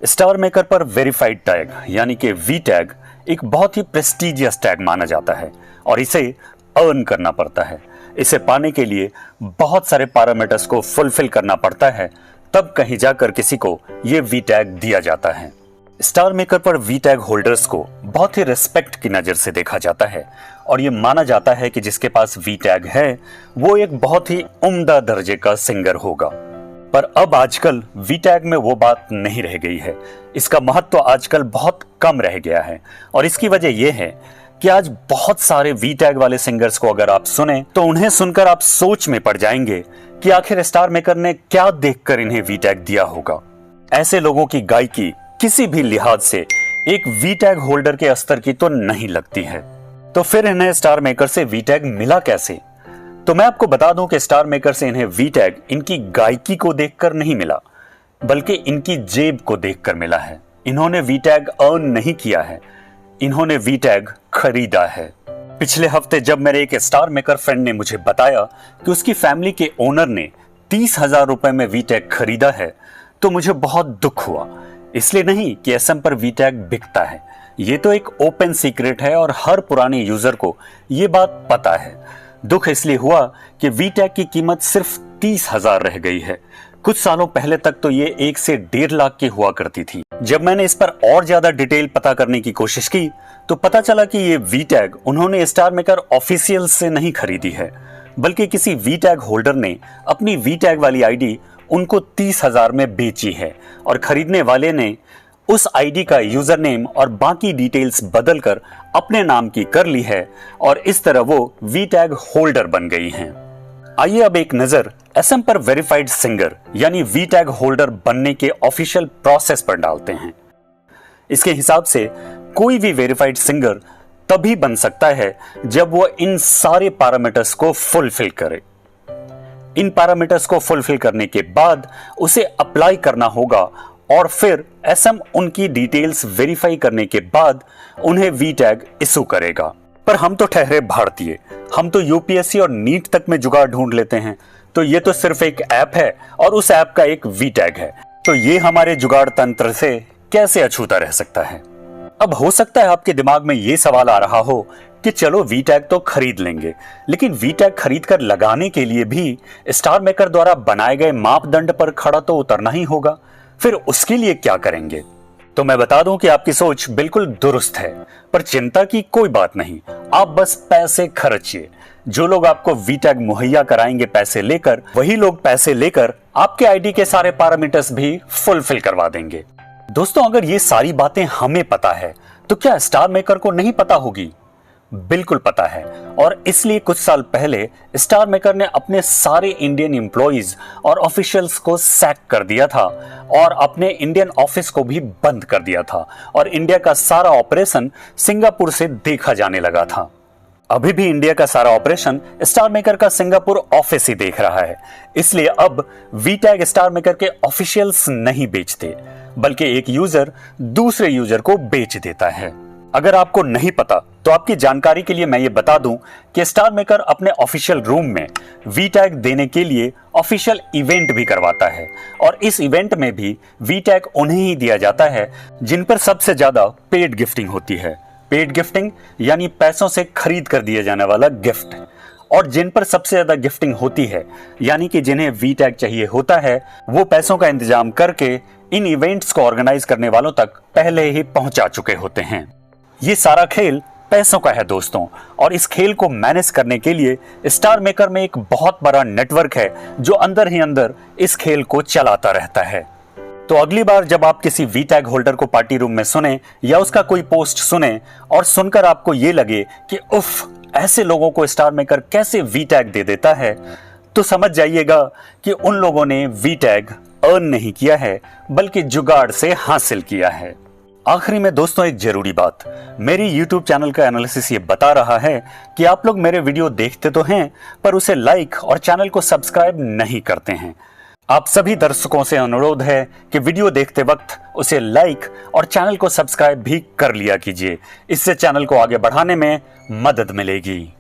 Star maker पर verified tag यानी कि वी टैग एक बहुत ही प्रेस्टिजियस टैग माना जाता है और इसे अर्न करना पड़ता है। इसे पाने के लिए बहुत सारे पैरामीटर्स को फुलफिल करना पड़ता है, तब कहीं जाकर किसी को ये वी टैग दिया जाता है। स्टार मेकर पर वी टैग होल्डर्स को बहुत ही रिस्पेक्ट की नज़र से देखा जाता है और ये माना जाता है कि जिसके पास वी टैग है वो एक बहुत ही उम्दा दर्जे का सिंगर होगा। पर अब आजकल वी टैग में वो बात नहीं रह गई है। इसका महत्व आजकल बहुत कम रह गया है और इसकी वजह यह है कि आज बहुत सारे वी टैग वाले सिंगर्स को अगर आप सुने तो उन्हें सुनकर आप सोच में पड़ जाएंगे कि आखिर स्टार मेकर ने क्या देखकर इन्हें वी टैग दिया होगा। ऐसे लोगों की गायकी किसी भी लिहाज से एक वी टैग होल्डर के स्तर की तो नहीं लगती है, तो फिर इन्हें स्टार मेकर से वी टैग मिला कैसे? तो मैं आपको बता दूं कि स्टार मेकर से इन्हें वी टैग इनकी गायकी को देखकर नहीं मिला, बल्कि इनकी जेब को देखकर मिला है। इन्होंने वी टैग अर्न नहीं किया है, इन्होंने वी टैग खरीदा है। पिछले हफ्ते जब मेरे एक स्टार मेकर फ्रेंड ने मुझे बताया कि उसकी फैमिली के ओनर ने 30,000 रुपए में वी टैग खरीदा है, तो मुझे बहुत दुख हुआ। इसलिए नहीं कि एसएम पर वी टैग बिकता है, ये तो एक ओपन सीक्रेट है और हर पुराने यूजर को ये बात पता है। दुख इसलिए हुआ कि वी टैग की कीमत सिर्फ 30,000 रह गई है। कुछ सालों पहले तक तो ये 1 से 1.5 लाख की हुआ करती थी। जब मैंने इस पर और ज्यादा डिटेल पता करने की कोशिश की तो पता चला कि ये वी टैग उन्होंने स्टार मेकर ऑफिशियल से नहीं खरीदी है, बल्कि किसी वी टैग होल्डर ने अपनी वी टैग वाली आईडी उनको 30,000 में बेची है और खरीदने वाले ने उस आईडी का यूजर नेम और बाकी डिटेल्स बदलकर अपने नाम की कर ली है और इस तरह वो वी टैग होल्डर बन गई हैं। आइए अब एक नजर एसएम पर वेरीफाइड सिंगर यानी वी टैग होल्डर बनने के ऑफिशियल प्रोसेस पर डालते हैं। इसके हिसाब से कोई भी वेरीफाइड सिंगर तभी बन सकता है जब वो इन सारे पैरामीटर्स को फुलफिल करे। इन पैरामीटर्स को फुलफिल करने के बाद उसे अप्लाई करना होगा और फिर एसएम उनकी डिटेल्स वेरीफाई करने के बाद उन्हें वी टैग इशू करेगा। पर हम तो ठहरे भारतीय, हम तो यूपीएससी और नीट तक में जुगाड़ ढूंढ लेते हैं, तो ये तो सिर्फ एक ऐप है और उस ऐप का एक वी टैग है, तो ये हमारे जुगाड़ तंत्र से कैसे अछूता रह सकता है? अब हो सकता है आपके दिमाग में ये सवाल आ रहा हो कि चलो वी टैग तो खरीद लेंगे, लेकिन वी टैग खरीद कर लगाने के लिए भी स्टार मेकर द्वारा बनाए गए मापदंड पर खड़ा तो उतरना ही होगा। फिर उसके लिए क्या करेंगे? तो मैं बता दूं कि आपकी सोच बिल्कुल दुरुस्त है, पर चिंता की कोई बात नहीं। आप बस पैसे खर्चिए। जो लोग आपको वी टैग मुहैया कराएंगे पैसे लेकर, वही लोग पैसे लेकर आपके आईडी के सारे पैरामीटर्स भी फुलफिल करवा देंगे। दोस्तों, अगर ये सारी बातें हमें पता है तो क्या स्टार मेकर को नहीं पता होगी? बिल्कुल पता है, और इसलिए कुछ साल पहले स्टार मेकर ने अपने सारे इंडियन एम्प्लॉइज और ऑफिशियल्स को सैक कर दिया था और अपने इंडियन ऑफिस को भी बंद कर दिया था और इंडिया का सारा ऑपरेशन सिंगापुर से देखा जाने लगा था। अभी भी इंडिया का सारा ऑपरेशन स्टार मेकर का सिंगापुर ऑफिस ही देख रहा है। इसलिए अब वी टैग स्टार मेकर के ऑफिशियल्स नहीं बेचते, बल्कि एक यूजर दूसरे यूजर को बेच देता है। अगर आपको नहीं पता तो आपकी जानकारी के लिए मैं ये बता दूं कि स्टार मेकर अपने ऑफिशियल रूम में वी टैग देने के लिए ऑफिशियल इवेंट भी करवाता है और इस इवेंट में भी वी टैग उन्हें ही दिया जाता है जिन पर सबसे ज्यादा पेड गिफ्टिंग होती है। पेड गिफ्टिंग यानी पैसों से खरीद कर दिया जाने वाला गिफ्ट, और जिन पर सबसे ज्यादा गिफ्टिंग होती है यानी कि जिन्हें वी टैग चाहिए होता है, वो पैसों का इंतजाम करके इन इवेंट्स को ऑर्गेनाइज करने वालों तक पहले ही पहुंचा चुके होते हैं। ये सारा खेल पैसों का है दोस्तों, और इस खेल को मैनेज करने के लिए स्टार मेकर में एक बहुत बड़ा नेटवर्क है जो अंदर ही अंदर इस खेल को चलाता रहता है। तो अगली बार जब आप किसी वी टैग होल्डर को पार्टी रूम में सुने या उसका कोई पोस्ट सुने और सुनकर आपको ये लगे कि उफ, ऐसे लोगों को स्टार मेकर कैसे वी टैग दे देता है, तो समझ जाइएगा कि उन लोगों ने वी टैग अर्न नहीं किया है, बल्कि जुगाड़ से हासिल किया है। आखिरी में दोस्तों एक जरूरी बात, मेरी YouTube चैनल का एनालिसिस ये बता रहा है कि आप लोग मेरे वीडियो देखते तो हैं पर उसे लाइक और चैनल को सब्सक्राइब नहीं करते हैं। आप सभी दर्शकों से अनुरोध है कि वीडियो देखते वक्त उसे लाइक और चैनल को सब्सक्राइब भी कर लिया कीजिए, इससे चैनल को आगे बढ़ाने में मदद मिलेगी।